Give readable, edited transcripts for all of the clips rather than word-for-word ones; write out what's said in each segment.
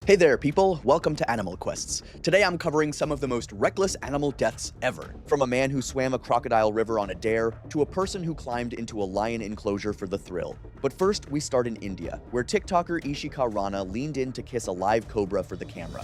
Hey there, people! Welcome to Animal Quests. Today I'm covering some of the most reckless animal deaths ever. From a man who swam a crocodile river on a dare, to a person who climbed into a lion enclosure for the thrill. But first, we start in India, where TikToker Ishika Rana leaned in to kiss a live cobra for the camera.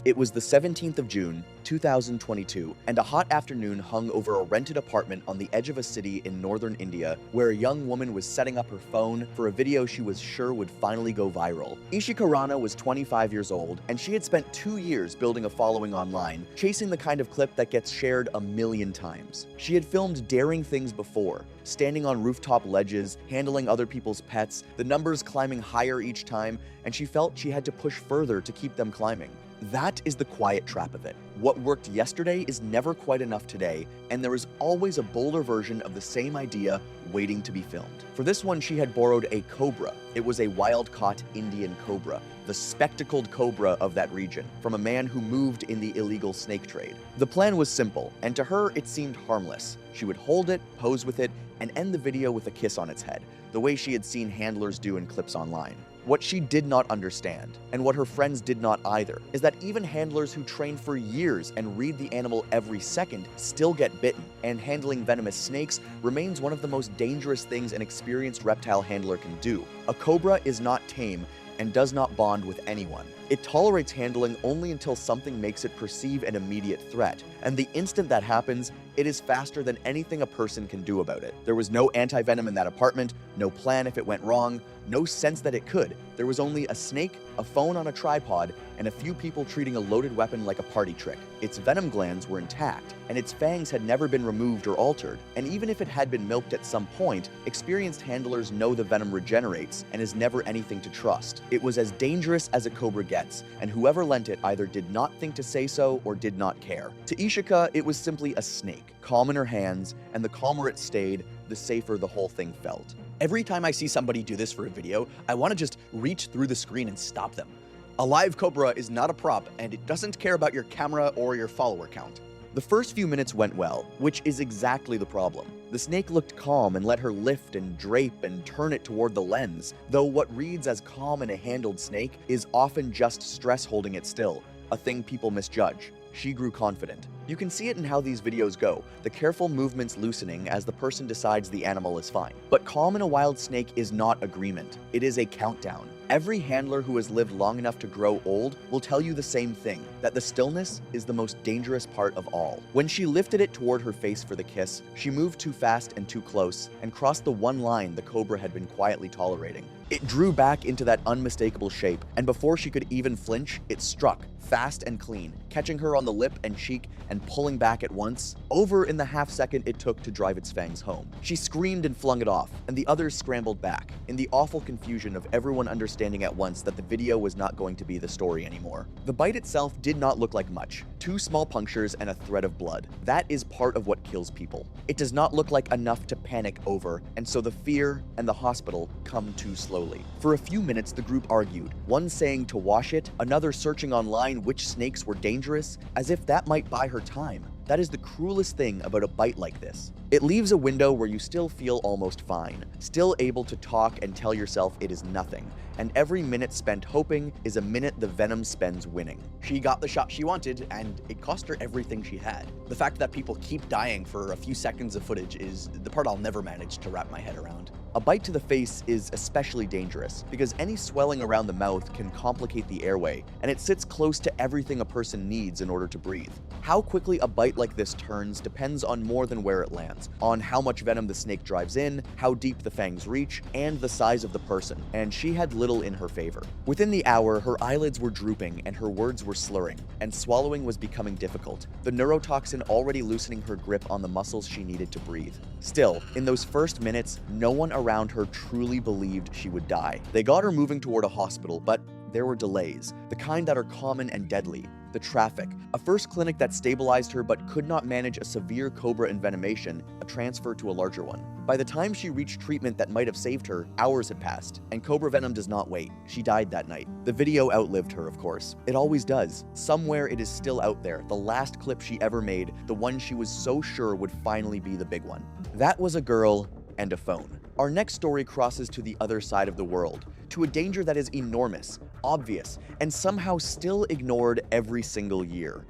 It was the 17th of June, 2022, and a hot afternoon hung over a rented apartment on the edge of a city in northern India, where a young woman was setting up her phone for a video she was sure would finally go viral. Ishika Rana was 25 years old, and she had spent 2 years building a following online, chasing the kind of clip that gets shared a million times. She had filmed daring things before, standing on rooftop ledges, handling other people's pets, the numbers climbing higher each time, and she felt she had to push further to keep them climbing. That is the quiet trap of it. What worked yesterday is never quite enough today, and there is always a bolder version of the same idea waiting to be filmed. For this one, she had borrowed a cobra. It was a wild-caught Indian cobra, the spectacled cobra of that region, from a man who moved in the illegal snake trade. The plan was simple, and to her it seemed harmless. She would hold it, pose with it, and end the video with a kiss on its head, the way she had seen handlers do in clips online. What she did not understand, and what her friends did not either, is that even handlers who train for years and read the animal every second still get bitten, and handling venomous snakes remains one of the most dangerous things an experienced reptile handler can do. A cobra is not tame and does not bond with anyone. It tolerates handling only until something makes it perceive an immediate threat, and the instant that happens, it is faster than anything a person can do about it. There was no anti-venom in that apartment, no plan if it went wrong, no sense that it could. There was only a snake, a phone on a tripod, and a few people treating a loaded weapon like a party trick. Its venom glands were intact, and its fangs had never been removed or altered, and even if it had been milked at some point, experienced handlers know the venom regenerates and is never anything to trust. It was as dangerous as a cobra gets, and whoever lent it either did not think to say so or did not care. To Ishika, it was simply a snake, calm in her hands, and the calmer it stayed, the safer the whole thing felt. Every time I see somebody do this for a video, I want to just reach through the screen and stop them. A live cobra is not a prop, and it doesn't care about your camera or your follower count. The first few minutes went well, which is exactly the problem. The snake looked calm and let her lift and drape and turn it toward the lens, though what reads as calm in a handled snake is often just stress holding it still, a thing people misjudge. She grew confident. You can see it in how these videos go, the careful movements loosening as the person decides the animal is fine. But calm in a wild snake is not agreement, it is a countdown. Every handler who has lived long enough to grow old will tell you the same thing, that the stillness is the most dangerous part of all. When she lifted it toward her face for the kiss, she moved too fast and too close, and crossed the one line the cobra had been quietly tolerating. It drew back into that unmistakable shape, and before she could even flinch, it struck, fast and clean, catching her on the lip and cheek and pulling back at once, over in the half second it took to drive its fangs home. She screamed and flung it off, and the others scrambled back, in the awful confusion of everyone understanding at once that the video was not going to be the story anymore. The bite itself did not look like much. 2 small punctures and a thread of blood. That is part of what kills people. It does not look like enough to panic over, and so the fear and the hospital come too slowly. For a few minutes, the group argued, one saying to wash it, another searching online which snakes were dangerous, as if that might buy her time. That is the cruelest thing about a bite like this. It leaves a window where you still feel almost fine, still able to talk and tell yourself it is nothing, and every minute spent hoping is a minute the venom spends winning. She got the shot she wanted, and it cost her everything she had. The fact that people keep dying for a few seconds of footage is the part I'll never manage to wrap my head around. A bite to the face is especially dangerous because any swelling around the mouth can complicate the airway, and it sits close to everything a person needs in order to breathe. How quickly a bite like this turns depends on more than where it lands, on how much venom the snake drives in, how deep the fangs reach, and the size of the person, and she had little in her favor. Within the hour, her eyelids were drooping and her words were slurring, and swallowing was becoming difficult, the neurotoxin already loosening her grip on the muscles she needed to breathe. Still, in those first minutes, no one around her truly believed she would die. They got her moving toward a hospital, but there were delays, the kind that are common and deadly. The traffic, a first clinic that stabilized her but could not manage a severe cobra envenomation, a transfer to a larger one. By the time she reached treatment that might have saved her, hours had passed, and cobra venom does not wait. She died that night. The video outlived her, of course. It always does. Somewhere it is still out there, the last clip she ever made, the one she was so sure would finally be the big one. That was a girl and a phone. Our next story crosses to the other side of the world, to a danger that is enormous, obvious, and somehow still ignored every single year.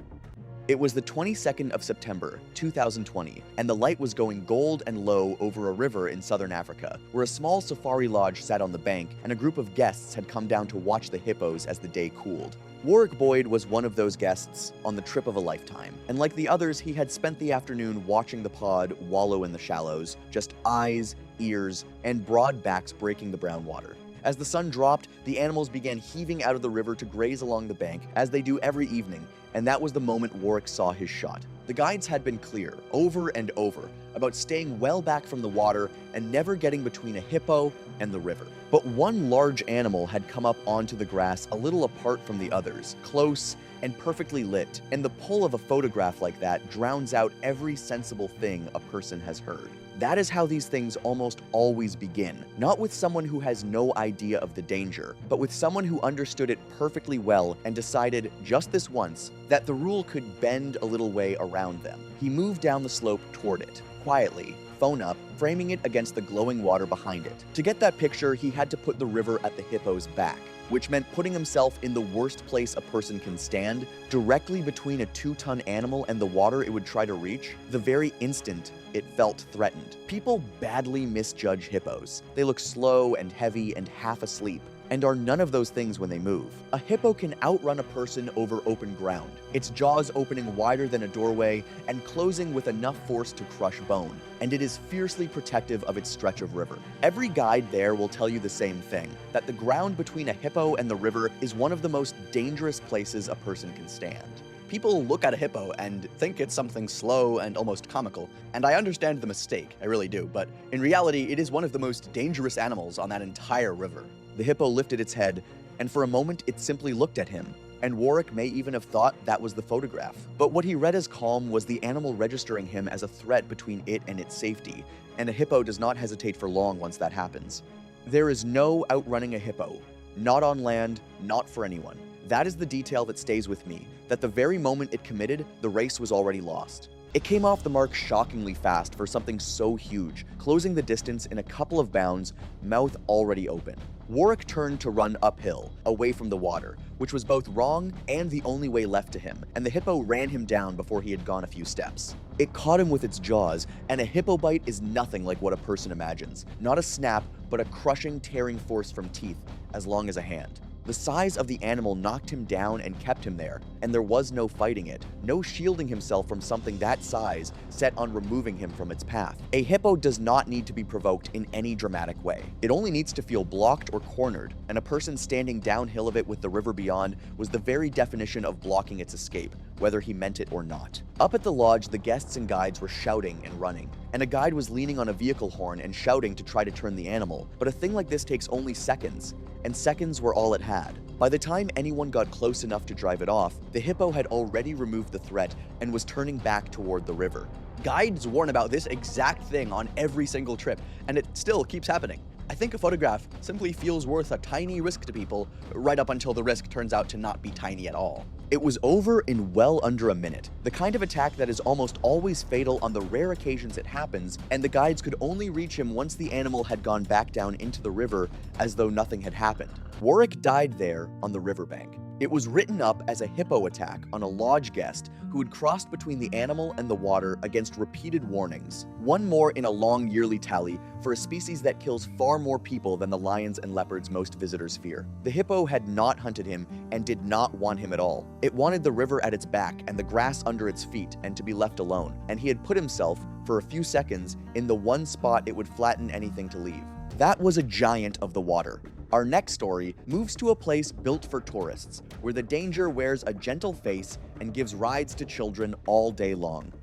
It was the 22nd of September, 2020, and the light was going gold and low over a river in southern Africa, where a small safari lodge sat on the bank and a group of guests had come down to watch the hippos as the day cooled. Warwick Boyd was one of those guests on the trip of a lifetime, and like the others, he had spent the afternoon watching the pod wallow in the shallows, just eyes, ears, and broad backs breaking the brown water. As the sun dropped, the animals began heaving out of the river to graze along the bank, as they do every evening, and that was the moment Warwick saw his shot. The guides had been clear, over and over, about staying well back from the water and never getting between a hippo and the river. But one large animal had come up onto the grass a little apart from the others, close and perfectly lit, and the pull of a photograph like that drowns out every sensible thing a person has heard. That is how these things almost always begin, not with someone who has no idea of the danger, but with someone who understood it perfectly well and decided, just this once, that the rule could bend a little way around them. He moved down the slope toward it, quietly, phone up, framing it against the glowing water behind it. To get that picture, he had to put the river at the hippo's back, which meant putting himself in the worst place a person can stand, directly between a 2-ton animal and the water it would try to reach, the very instant it felt threatened. People badly misjudge hippos. They look slow and heavy and half asleep, and are none of those things when they move. A hippo can outrun a person over open ground, its jaws opening wider than a doorway and closing with enough force to crush bone, and it is fiercely protective of its stretch of river. Every guide there will tell you the same thing, that the ground between a hippo and the river is one of the most dangerous places a person can stand. People look at a hippo and think it's something slow and almost comical, and I understand the mistake, I really do, but in reality, it is one of the most dangerous animals on that entire river. The hippo lifted its head, and for a moment it simply looked at him, and Warwick may even have thought that was the photograph. But what he read as calm was the animal registering him as a threat between it and its safety, and a hippo does not hesitate for long once that happens. There is no outrunning a hippo, not on land, not for anyone. That is the detail that stays with me, that the very moment it committed, the race was already lost. It came off the mark shockingly fast for something so huge, closing the distance in a couple of bounds, mouth already open. Warwick turned to run uphill, away from the water, which was both wrong and the only way left to him, and the hippo ran him down before he had gone a few steps. It caught him with its jaws, and a hippo bite is nothing like what a person imagines. Not a snap, but a crushing, tearing force from teeth, as long as a hand. The size of the animal knocked him down and kept him there, and there was no fighting it, no shielding himself from something that size set on removing him from its path. A hippo does not need to be provoked in any dramatic way. It only needs to feel blocked or cornered, and a person standing downhill of it with the river beyond was the very definition of blocking its escape, whether he meant it or not. Up at the lodge, the guests and guides were shouting and running, and a guide was leaning on a vehicle horn and shouting to try to turn the animal, but a thing like this takes only seconds, and seconds were all it had. By the time anyone got close enough to drive it off, the hippo had already removed the threat and was turning back toward the river. Guides warn about this exact thing on every single trip, and it still keeps happening. I think a photograph simply feels worth a tiny risk to people, right up until the risk turns out to not be tiny at all. It was over in well under a minute, the kind of attack that is almost always fatal on the rare occasions it happens, and the guides could only reach him once the animal had gone back down into the river as though nothing had happened. Warwick died there on the riverbank. It was written up as a hippo attack on a lodge guest who had crossed between the animal and the water against repeated warnings. One more in a long yearly tally for a species that kills far more people than the lions and leopards most visitors fear. The hippo had not hunted him and did not want him at all. It wanted the river at its back and the grass under its feet and to be left alone, and he had put himself, for a few seconds, in the one spot it would flatten anything to leave. That was a giant of the water. Our next story moves to a place built for tourists, where the danger wears a gentle face and gives rides to children all day long.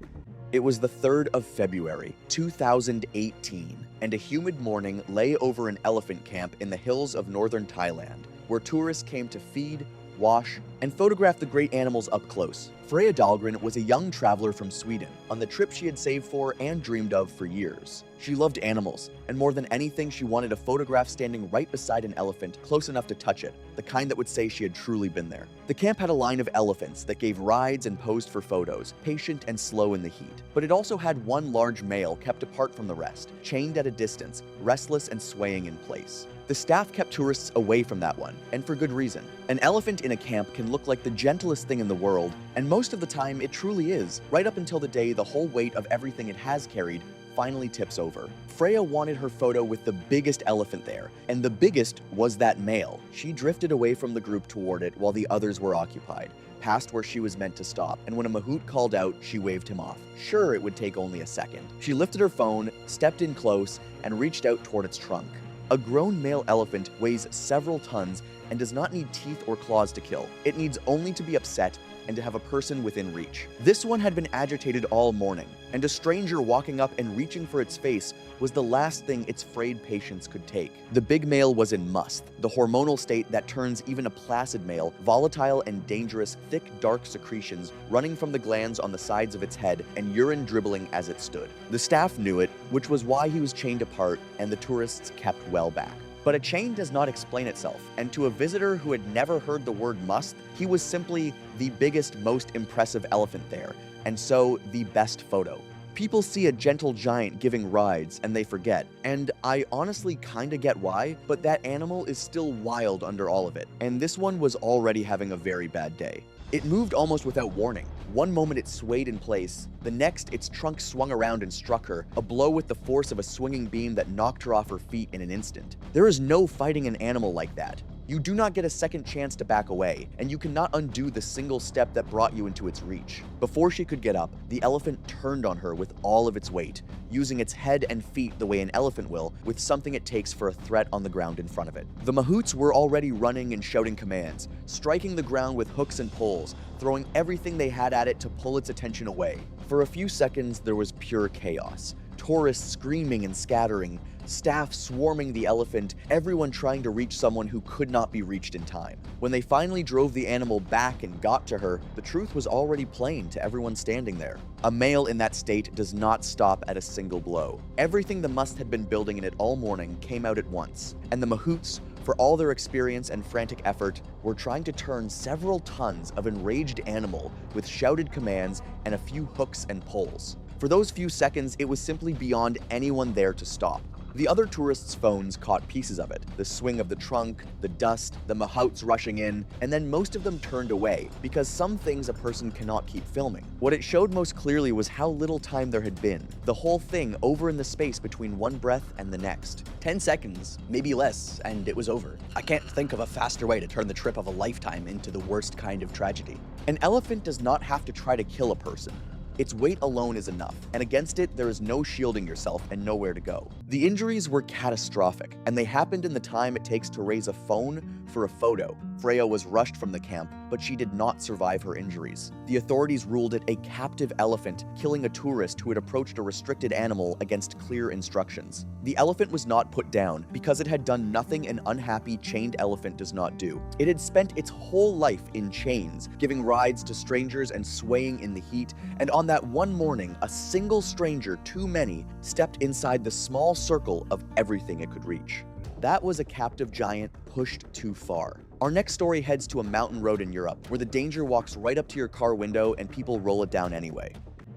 It was the 3rd of February, 2018, and a humid morning lay over an elephant camp in the hills of northern Thailand, where tourists came to feed, wash, and photograph the great animals up close. Freya Dahlgren was a young traveler from Sweden on the trip she had saved for and dreamed of for years. She loved animals, and more than anything, she wanted a photograph standing right beside an elephant close enough to touch it, the kind that would say she had truly been there. The camp had a line of elephants that gave rides and posed for photos, patient and slow in the heat. But it also had one large male kept apart from the rest, chained at a distance, restless and swaying in place. The staff kept tourists away from that one, and for good reason. An elephant in a camp can look like the gentlest thing in the world, and most of the time it truly is, right up until the day the whole weight of everything it has carried finally tips over. Freya wanted her photo with the biggest elephant there, and the biggest was that male. She drifted away from the group toward it while the others were occupied, past where she was meant to stop, and when a mahout called out, she waved him off. Sure, it would take only a second. She lifted her phone, stepped in close, and reached out toward its trunk. A grown male elephant weighs several tons and does not need teeth or claws to kill. It needs only to be upset and to have a person within reach. This one had been agitated all morning, and a stranger walking up and reaching for its face was the last thing its frayed patience could take. The big male was in must, the hormonal state that turns even a placid male volatile and dangerous, thick, dark secretions running from the glands on the sides of its head and urine dribbling as it stood. The staff knew it, which was why he was chained apart and the tourists kept well back. But a chain does not explain itself, and to a visitor who had never heard the word must, he was simply the biggest, most impressive elephant there, and so the best photo. People see a gentle giant giving rides and they forget, and I honestly kinda get why, but that animal is still wild under all of it, and this one was already having a very bad day. It moved almost without warning. One moment it swayed in place, the next its trunk swung around and struck her, a blow with the force of a swinging beam that knocked her off her feet in an instant. There is no fighting an animal like that. You do not get a second chance to back away, and you cannot undo the single step that brought you into its reach. Before she could get up, the elephant turned on her with all of its weight, using its head and feet the way an elephant will, with something it takes for a threat on the ground in front of it. The mahouts were already running and shouting commands, striking the ground with hooks and poles, throwing everything they had at it to pull its attention away. For a few seconds, there was pure chaos. Tourists screaming and scattering, staff swarming the elephant, everyone trying to reach someone who could not be reached in time. When they finally drove the animal back and got to her, the truth was already plain to everyone standing there. A male in that state does not stop at a single blow. Everything the must had been building in it all morning came out at once, and the mahouts, for all their experience and frantic effort, were trying to turn several tons of enraged animal with shouted commands and a few hooks and poles. For those few seconds, it was simply beyond anyone there to stop. The other tourists' phones caught pieces of it, the swing of the trunk, the dust, the mahouts rushing in, and then most of them turned away, because some things a person cannot keep filming. What it showed most clearly was how little time there had been, the whole thing over in the space between one breath and the next. 10 seconds, maybe less, and it was over. I can't think of a faster way to turn the trip of a lifetime into the worst kind of tragedy. An elephant does not have to try to kill a person. Its weight alone is enough, and against it, there is no shielding yourself and nowhere to go. The injuries were catastrophic, and they happened in the time it takes to raise a phone for a photo. Freya was rushed from the camp, but she did not survive her injuries. The authorities ruled it a captive elephant, killing a tourist who had approached a restricted animal against clear instructions. The elephant was not put down because it had done nothing an unhappy chained elephant does not do. It had spent its whole life in chains, giving rides to strangers and swaying in the heat, and on that one morning, a single stranger too many stepped inside the small circle of everything it could reach. That was a captive giant pushed too far. Our next story heads to a mountain road in Europe, where the danger walks right up to your car window and people roll it down anyway.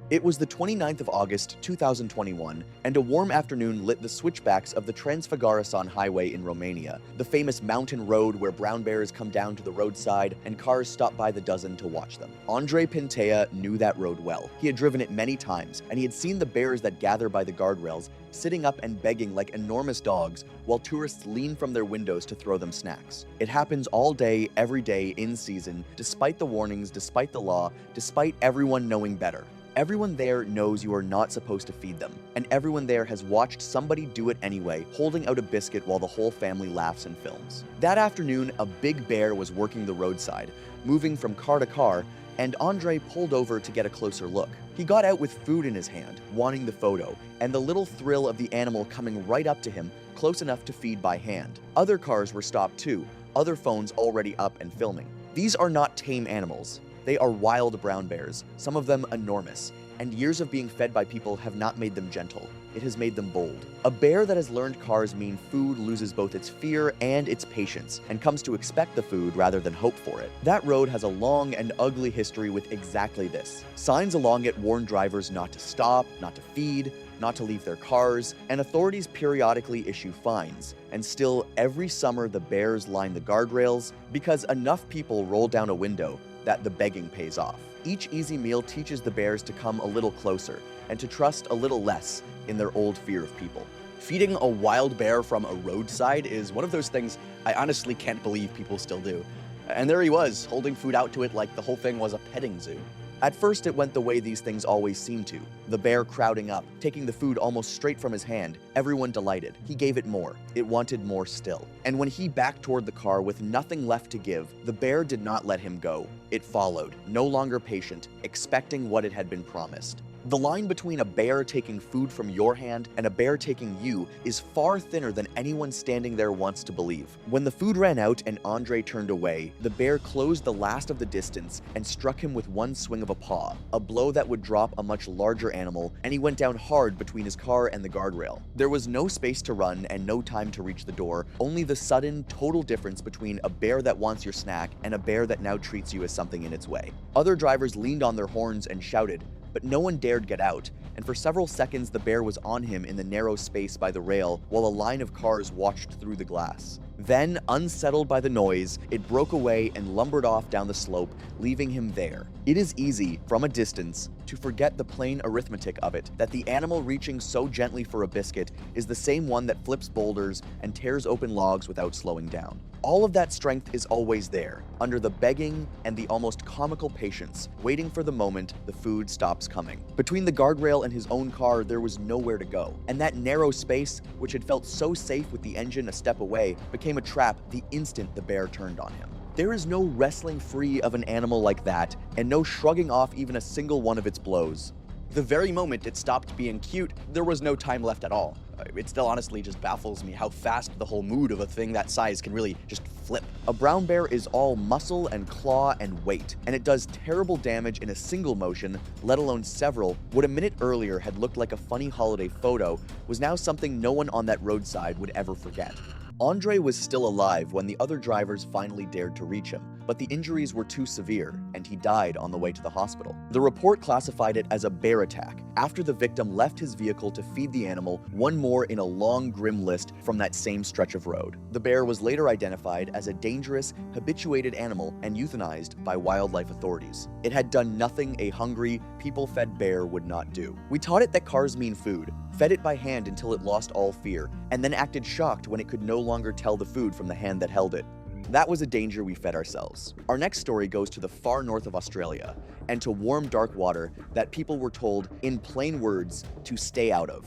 It was the 29th of August, 2021, and a warm afternoon lit the switchbacks of the Transfăgărășan Highway in Romania, the famous mountain road where brown bears come down to the roadside and cars stop by the dozen to watch them. Andrei Pintea knew that road well. He had driven it many times, and he had seen the bears that gather by the guardrails, sitting up and begging like enormous dogs, while tourists lean from their windows to throw them snacks. It happens all day, every day, in season, despite the warnings, despite the law, despite everyone knowing better. Everyone there knows you are not supposed to feed them, and everyone there has watched somebody do it anyway, holding out a biscuit while the whole family laughs and films. That afternoon, a big bear was working the roadside, moving from car to car, and Andrei pulled over to get a closer look. He got out with food in his hand, wanting the photo, and the little thrill of the animal coming right up to him, close enough to feed by hand. Other cars were stopped too, other phones already up and filming. These are not tame animals. They are wild brown bears, some of them enormous, and years of being fed by people have not made them gentle. It has made them bold. A bear that has learned cars mean food loses both its fear and its patience, and comes to expect the food rather than hope for it. That road has a long and ugly history with exactly this. Signs along it warn drivers not to stop, not to feed, not to leave their cars, and authorities periodically issue fines. And still, every summer the bears line the guardrails because enough people roll down a window that the begging pays off. Each easy meal teaches the bears to come a little closer and to trust a little less in their old fear of people. Feeding a wild bear from a roadside is one of those things I honestly can't believe people still do. And there he was, holding food out to it like the whole thing was a petting zoo. At first, it went the way these things always seem to. The bear crowding up, taking the food almost straight from his hand, everyone delighted. He gave it more. It wanted more still. And when he backed toward the car with nothing left to give, the bear did not let him go. It followed, no longer patient, expecting what it had been promised. The line between a bear taking food from your hand and a bear taking you is far thinner than anyone standing there wants to believe. When the food ran out and Andre turned away, the bear closed the last of the distance and struck him with one swing of a paw, a blow that would drop a much larger animal, and he went down hard between his car and the guardrail. There was no space to run and no time to reach the door, only the sudden, total difference between a bear that wants your snack and a bear that now treats you as something in its way. Other drivers leaned on their horns and shouted, but no one dared get out, and for several seconds the bear was on him in the narrow space by the rail while a line of cars watched through the glass. Then, unsettled by the noise, it broke away and lumbered off down the slope, leaving him there. It is easy, from a distance, to forget the plain arithmetic of it, that the animal reaching so gently for a biscuit is the same one that flips boulders and tears open logs without slowing down. All of that strength is always there, under the begging and the almost comical patience, waiting for the moment the food stops coming. Between the guardrail and his own car, there was nowhere to go, and that narrow space, which had felt so safe with the engine a step away, became a trap the instant the bear turned on him. There is no wrestling free of an animal like that, and no shrugging off even a single one of its blows. The very moment it stopped being cute, there was no time left at all. It still honestly just baffles me how fast the whole mood of a thing that size can really just flip. A brown bear is all muscle and claw and weight, and it does terrible damage in a single motion, let alone several. What a minute earlier had looked like a funny holiday photo was now something no one on that roadside would ever forget. Andre was still alive when the other drivers finally dared to reach him, but the injuries were too severe, and he died on the way to the hospital. The report classified it as a bear attack, after the victim left his vehicle to feed the animal, one more in a long, grim list from that same stretch of road. The bear was later identified as a dangerous, habituated animal and euthanized by wildlife authorities. It had done nothing a hungry, people-fed bear would not do. We taught it that cars mean food, fed it by hand until it lost all fear, and then acted shocked when it could no longer tell the food from the hand that held it. That was a danger we fed ourselves. Our next story goes to the far north of Australia, and to warm, dark water that people were told, in plain words, to stay out of.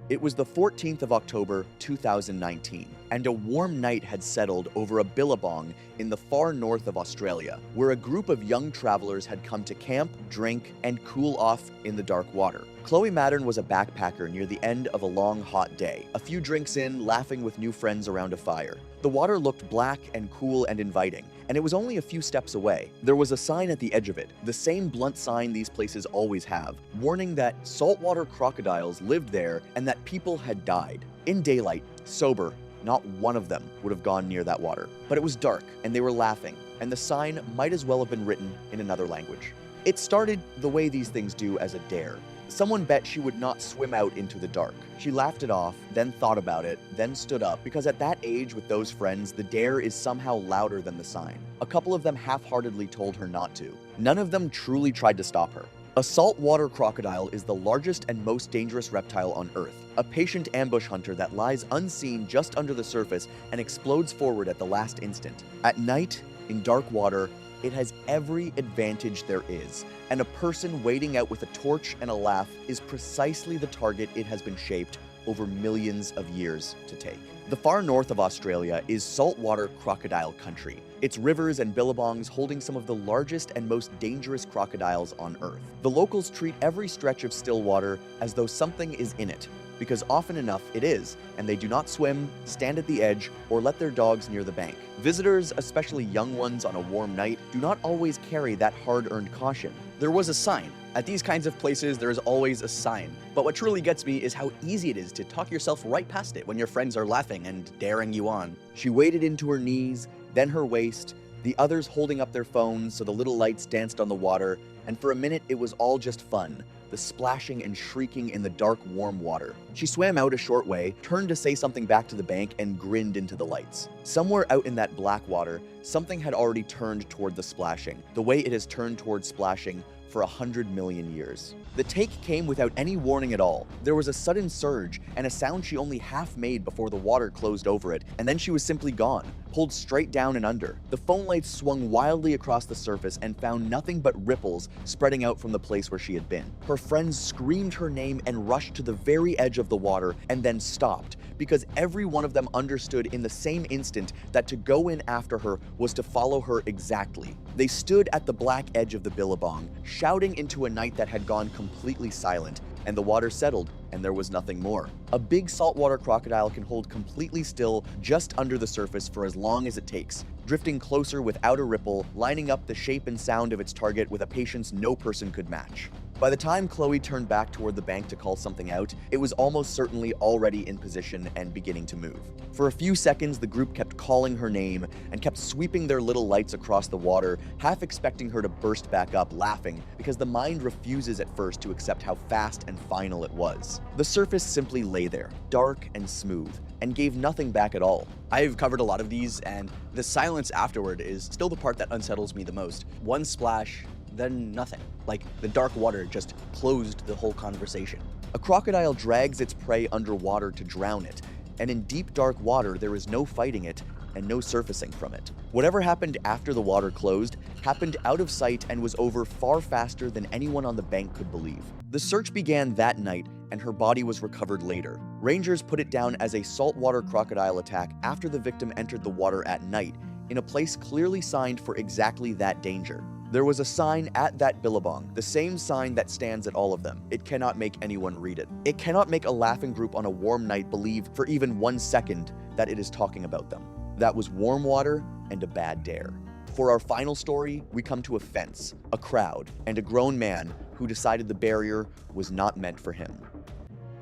It was the 14th of October, 2019, and a warm night had settled over a billabong in the far north of Australia, where a group of young travelers had come to camp, drink, and cool off in the dark water. Chloe Mattern was a backpacker near the end of a long, hot day, a few drinks in, laughing with new friends around a fire. The water looked black and cool and inviting, and it was only a few steps away. There was a sign at the edge of it, the same blunt sign these places always have, warning that saltwater crocodiles lived there and that people had died. In daylight, sober, not one of them would have gone near that water. But it was dark, and they were laughing, and the sign might as well have been written in another language. It started the way these things do as a dare. Someone bet she would not swim out into the dark. She laughed it off, then thought about it, then stood up, because at that age with those friends, the dare is somehow louder than the sign. A couple of them half-heartedly told her not to. None of them truly tried to stop her. A saltwater crocodile is the largest and most dangerous reptile on Earth, a patient ambush hunter that lies unseen just under the surface and explodes forward at the last instant. At night, in dark water, it has every advantage there is, and a person wading out with a torch and a laugh is precisely the target it has been shaped over millions of years to take. The far north of Australia is saltwater crocodile country, its rivers and billabongs holding some of the largest and most dangerous crocodiles on Earth. The locals treat every stretch of still water as though something is in it, because often enough it is, and they do not swim, stand at the edge, or let their dogs near the bank. Visitors, especially young ones on a warm night, do not always carry that hard-earned caution. There was a sign. At these kinds of places, there is always a sign. But what truly gets me is how easy it is to talk yourself right past it when your friends are laughing and daring you on. She waded into her knees, then her waist, the others holding up their phones so the little lights danced on the water, and for a minute it was all just fun, the splashing and shrieking in the dark, warm water. She swam out a short way, turned to say something back to the bank, and grinned into the lights. Somewhere out in that black water, something had already turned toward the splashing, the way it has turned toward splashing for 100 million years. The take came without any warning at all. There was a sudden surge and a sound she only half made before the water closed over it, and then she was simply gone, pulled straight down and under. The phone lights swung wildly across the surface and found nothing but ripples spreading out from the place where she had been. Her friends screamed her name and rushed to the very edge of the water and then stopped, because every one of them understood in the same instant that to go in after her was to follow her exactly. They stood at the black edge of the billabong, shouting into a night that had gone completely silent, and the water settled, and there was nothing more. A big saltwater crocodile can hold completely still just under the surface for as long as it takes, drifting closer without a ripple, lining up the shape and sound of its target with a patience no person could match. By the time Chloe turned back toward the bank to call something out, it was almost certainly already in position and beginning to move. For a few seconds, the group kept calling her name and kept sweeping their little lights across the water, half expecting her to burst back up, laughing, because the mind refuses at first to accept how fast and final it was. The surface simply lay there, dark and smooth, and gave nothing back at all. I've covered a lot of these, and the silence afterward is still the part that unsettles me the most. One splash, then nothing. Like the dark water just closed the whole conversation. A crocodile drags its prey underwater to drown it, and in deep dark water there is no fighting it and no surfacing from it. Whatever happened after the water closed happened out of sight and was over far faster than anyone on the bank could believe. The search began that night, and her body was recovered later. Rangers put it down as a saltwater crocodile attack after the victim entered the water at night, in a place clearly signed for exactly that danger. There was a sign at that billabong, the same sign that stands at all of them. It cannot make anyone read it. It cannot make a laughing group on a warm night believe for even 1 second that it is talking about them. That was warm water and a bad dare. For our final story, we come to a fence, a crowd, and a grown man who decided the barrier was not meant for him.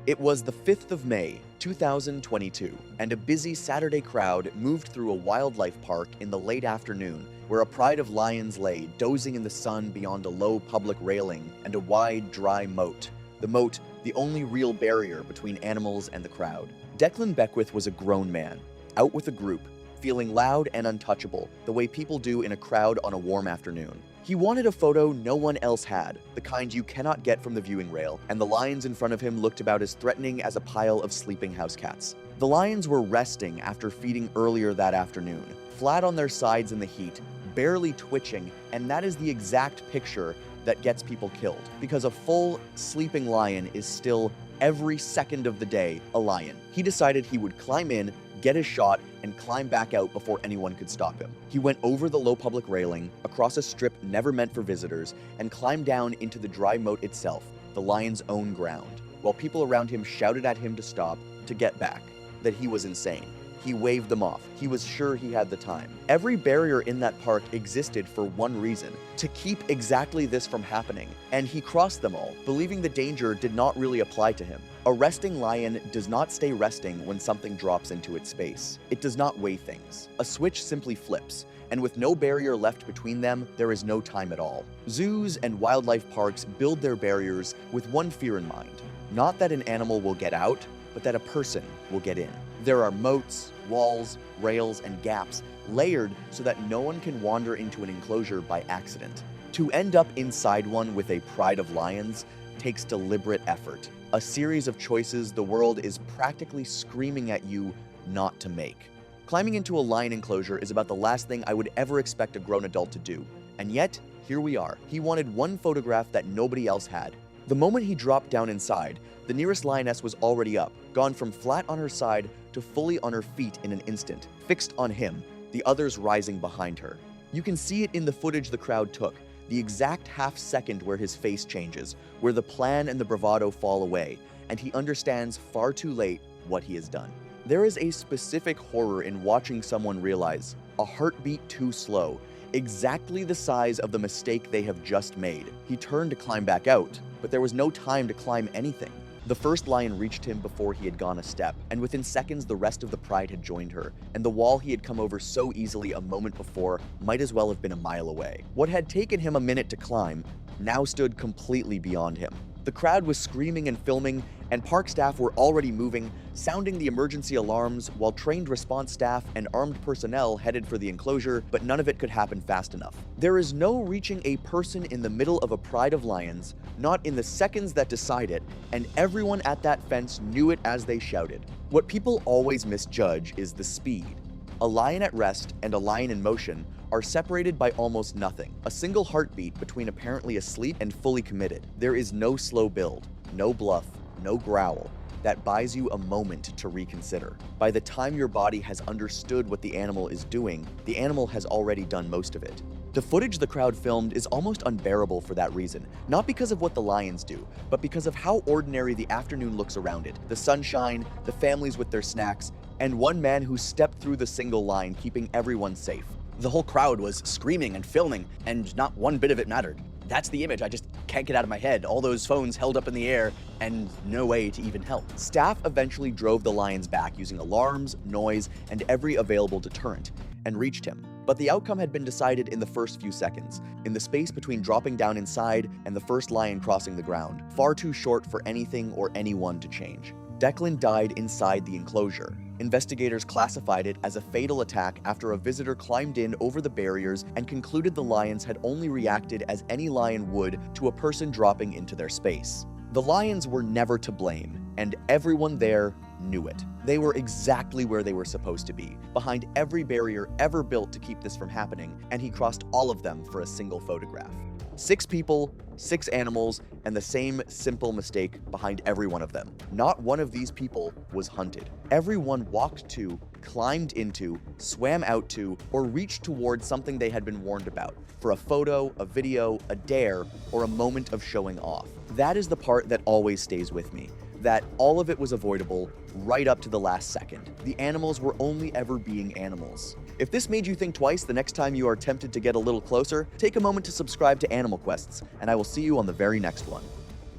It was the 5th of May, 2022, and a busy Saturday crowd moved through a wildlife park in the late afternoon, where a pride of lions lay, dozing in the sun beyond a low public railing and a wide, dry moat. The moat, the only real barrier between animals and the crowd. Declan Beckwith was a grown man, out with a group, feeling loud and untouchable, the way people do in a crowd on a warm afternoon. He wanted a photo no one else had, the kind you cannot get from the viewing rail, and the lions in front of him looked about as threatening as a pile of sleeping house cats. The lions were resting after feeding earlier that afternoon, flat on their sides in the heat, barely twitching, and that is the exact picture that gets people killed, because a full, sleeping lion is still, every second of the day, a lion. He decided he would climb in, get his shot, and climb back out before anyone could stop him. He went over the low public railing, across a strip never meant for visitors, and climbed down into the dry moat itself, the lion's own ground, while people around him shouted at him to stop, to get back, that he was insane. He waved them off. He was sure he had the time. Every barrier in that park existed for one reason, to keep exactly this from happening, and he crossed them all, believing the danger did not really apply to him. A resting lion does not stay resting when something drops into its space. It does not weigh things. A switch simply flips, and with no barrier left between them, there is no time at all. Zoos and wildlife parks build their barriers with one fear in mind. Not that an animal will get out, but that a person will get in. There are moats, walls, rails, and gaps layered so that no one can wander into an enclosure by accident. To end up inside one with a pride of lions takes deliberate effort, a series of choices the world is practically screaming at you not to make. Climbing into a lion enclosure is about the last thing I would ever expect a grown adult to do, and yet, here we are. He wanted one photograph that nobody else had. The moment he dropped down inside, the nearest lioness was already up, gone from flat on her side to fully on her feet in an instant, fixed on him, the others rising behind her. You can see it in the footage the crowd took, the exact half second where his face changes, where the plan and the bravado fall away, and he understands far too late what he has done. There is a specific horror in watching someone realize a heartbeat too slow, exactly the size of the mistake they have just made. He turned to climb back out, but there was no time to climb anything. The first lion reached him before he had gone a step, and within seconds the rest of the pride had joined her, and the wall he had come over so easily a moment before might as well have been a mile away. What had taken him a minute to climb now stood completely beyond him. The crowd was screaming and filming, and park staff were already moving, sounding the emergency alarms, while trained response staff and armed personnel headed for the enclosure, but none of it could happen fast enough. There is no reaching a person in the middle of a pride of lions, not in the seconds that decide it, and everyone at that fence knew it as they shouted. What people always misjudge is the speed. A lion at rest and a lion in motion are separated by almost nothing, a single heartbeat between apparently asleep and fully committed. There is no slow build, no bluff, no growl that buys you a moment to reconsider. By the time your body has understood what the animal is doing, the animal has already done most of it. The footage the crowd filmed is almost unbearable for that reason, not because of what the lions do, but because of how ordinary the afternoon looks around it. The sunshine, the families with their snacks, and one man who stepped through the single line, keeping everyone safe. The whole crowd was screaming and filming, and not one bit of it mattered. That's the image I just can't get out of my head. All those phones held up in the air, and no way to even help. Staff eventually drove the lions back using alarms, noise, and every available deterrent, and reached him. But the outcome had been decided in the first few seconds, in the space between dropping down inside and the first lion crossing the ground, far too short for anything or anyone to change. Declan died inside the enclosure. Investigators classified it as a fatal attack after a visitor climbed in over the barriers and concluded the lions had only reacted as any lion would to a person dropping into their space. The lions were never to blame, and everyone there knew it. They were exactly where they were supposed to be, behind every barrier ever built to keep this from happening, and he crossed all of them for a single photograph. 6 people, 6 animals, and the same simple mistake behind every one of them. Not one of these people was hunted. Everyone walked to, climbed into, swam out to, or reached towards something they had been warned about, for a photo, a video, a dare, or a moment of showing off. That is the part that always stays with me. That all of it was avoidable right up to the last second. The animals were only ever being animals. If this made you think twice the next time you are tempted to get a little closer, take a moment to subscribe to Animal Quests, and I will see you on the very next one.